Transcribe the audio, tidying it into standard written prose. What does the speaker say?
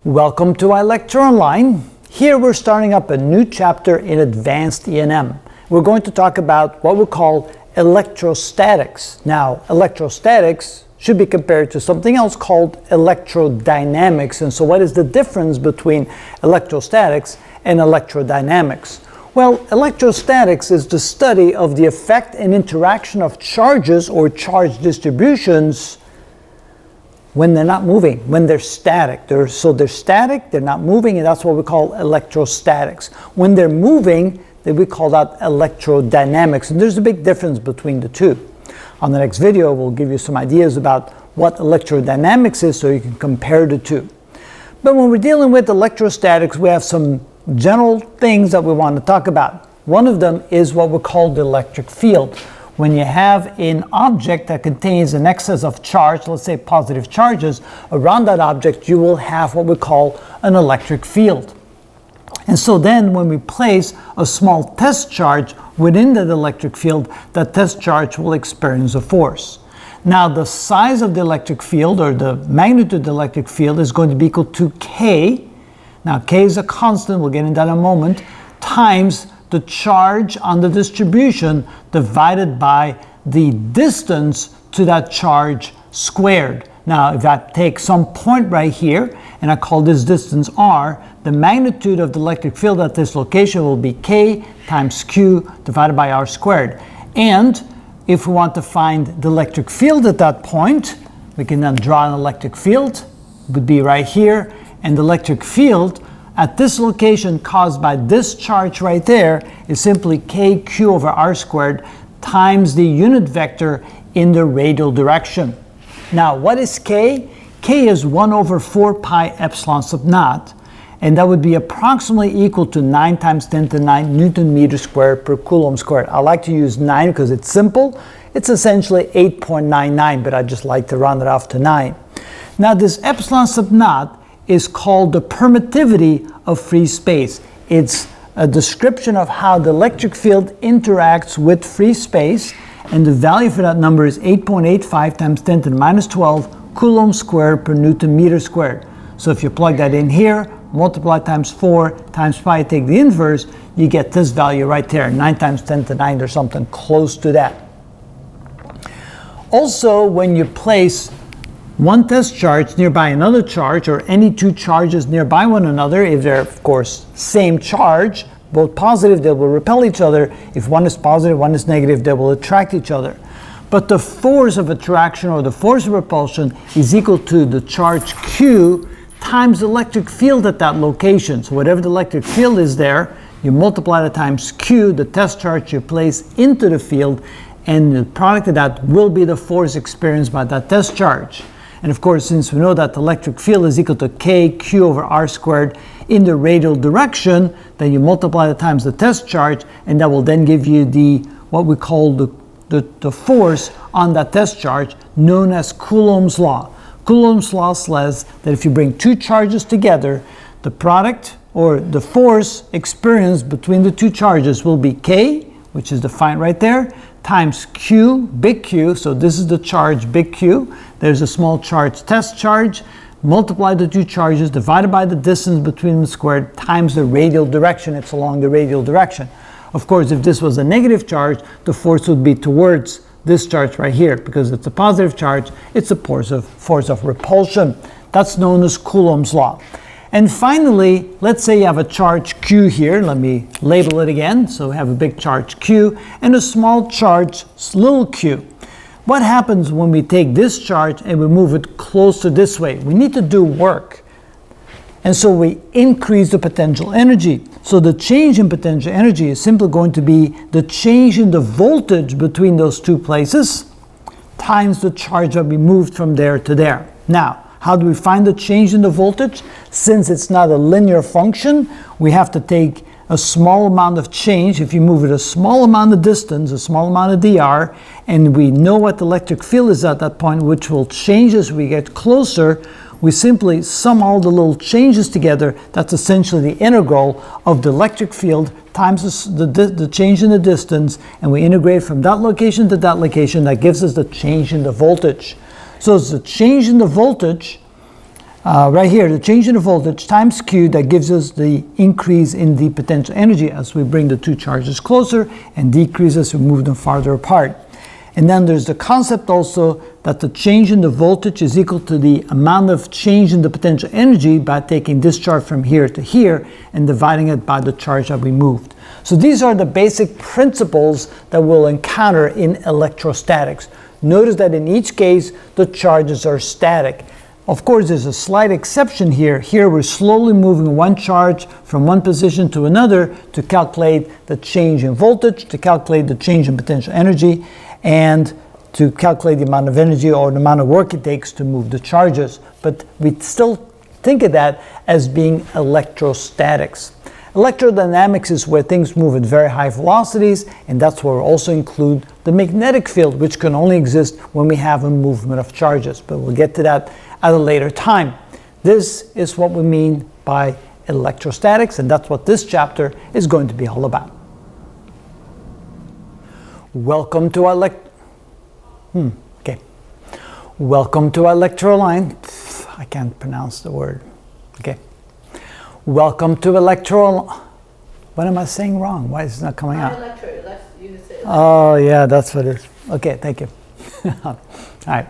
Welcome to iLecture Here we're starting up a new chapter in Advanced E&M. We're going to talk about what we call electrostatics. Now, electrostatics should be compared to something else called electrodynamics. And so what is the difference between electrostatics and electrodynamics? Well, electrostatics is the study of the effect and interaction of charges or charge distributions when they're not moving, when they're static. They're static, they're not moving, and that's what we call electrostatics. When they're moving, then we call that electrodynamics, and there's a big difference between the two. On the next video, we'll give you some ideas about what electrodynamics is so you can compare the two. But when we're dealing with electrostatics, we have some general things that we want to talk about. One of them is what we call the electric field. When you have an object that contains an excess of charge, let's say positive charges, around that object you will have what we call an electric field. And so then when we place a small test charge within that electric field, that test charge will experience a force. Now the size of the electric field, or the magnitude of the electric field, is going to be equal to K. Now K is a constant, we'll get into that in a moment, times the charge on the distribution divided by the distance to that charge squared. Now, if I take some point right here, and I call this distance r, the magnitude of the electric field at this location will be K times Q divided by r squared. And if we want to find the electric field at that point, we can then draw an electric field. It would be right here, and the electric field at this location caused by this charge right there is simply kq over r squared times the unit vector in the radial direction. Now, what is k? K is 1 over 4 pi epsilon sub naught, and that would be approximately equal to 9 times 10 to the 9 Newton meter squared per Coulomb squared. I like to use 9 because it's simple. It's essentially 8.99, but I just like to round it off to 9. Now, this epsilon sub naught is called the permittivity of free space. It's a description of how the electric field interacts with free space, and the value for that number is 8.85 times 10 to the minus 12 Coulomb squared per Newton meter squared. So if you plug that in here, multiply times 4 times pi, take the inverse, you get this value right there, 9 times 10 to the 9 or something close to that. Also, when you place one test charge nearby another charge, or any two charges nearby one another, if they're of course same charge, both positive, they will repel each other. If one is positive, one is negative, they will attract each other. But the force of attraction or the force of repulsion is equal to the charge Q times the electric field at that location. So whatever the electric field is there, you multiply that times Q, the test charge you place into the field, and the product of that will be the force experienced by that test charge. And of course, since we know that the electric field is equal to kq over r squared in the radial direction, then you multiply that times the test charge, and that will then give you what we call the force on that test charge, known as Coulomb's law. Coulomb's law says that if you bring two charges together, the product or the force experienced between the two charges will be K, which is defined right there, times Q, big Q, so this is the charge, big Q. There's a small charge, test charge, multiply the two charges, divided by the distance between them squared, times the radial direction. It's along the radial direction. Of course, if this was a negative charge, the force would be towards this charge right here. Because it's a positive charge, it's a force of repulsion. That's known as Coulomb's law. And finally, let's say you have a charge Q here. Let me label it again. So we have a big charge Q and a small charge little q. What happens when we take this charge and we move it closer this way? We need to do work. And so we increase the potential energy. So the change in potential energy is simply going to be the change in the voltage between those two places times the charge that we moved from there to there. Now, how do we find the change in the voltage? Since it's not a linear function, we have to take a small amount of change. If you move it a small amount of distance, a small amount of dr, and we know what the electric field is at that point, which will change as we get closer, we simply sum all the little changes together. That's essentially the integral of the electric field times the change in the distance, and we integrate from that location to that location. That gives us the change in the voltage. So it's the change in the voltage right here, the change in the voltage times Q, that gives us the increase in the potential energy as we bring the two charges closer, and decrease as we move them farther apart. And then there's the concept also that the change in the voltage is equal to the amount of change in the potential energy by taking this charge from here to here and dividing it by the charge that we moved. So these are the basic principles that we'll encounter in electrostatics. Notice that in each case, the charges are static. Of course, there's a slight exception here. Here we're slowly moving one charge from one position to another to calculate the change in voltage, to calculate the change in potential energy, and to calculate the amount of energy or the amount of work it takes to move the charges. But we still think of that as being electrostatics. Electrodynamics is where things move at very high velocities, and that's where we also include the magnetic field, which can only exist when we have a movement of charges. But we'll get to that at a later time. This is what we mean by electrostatics, and that's what this chapter is going to be all about. Welcome to Welcome to Electroline. I can't pronounce the word. Okay. Welcome to What am I saying wrong? Why is it not coming out? Oh yeah, that's what it is. Okay, thank you. All right.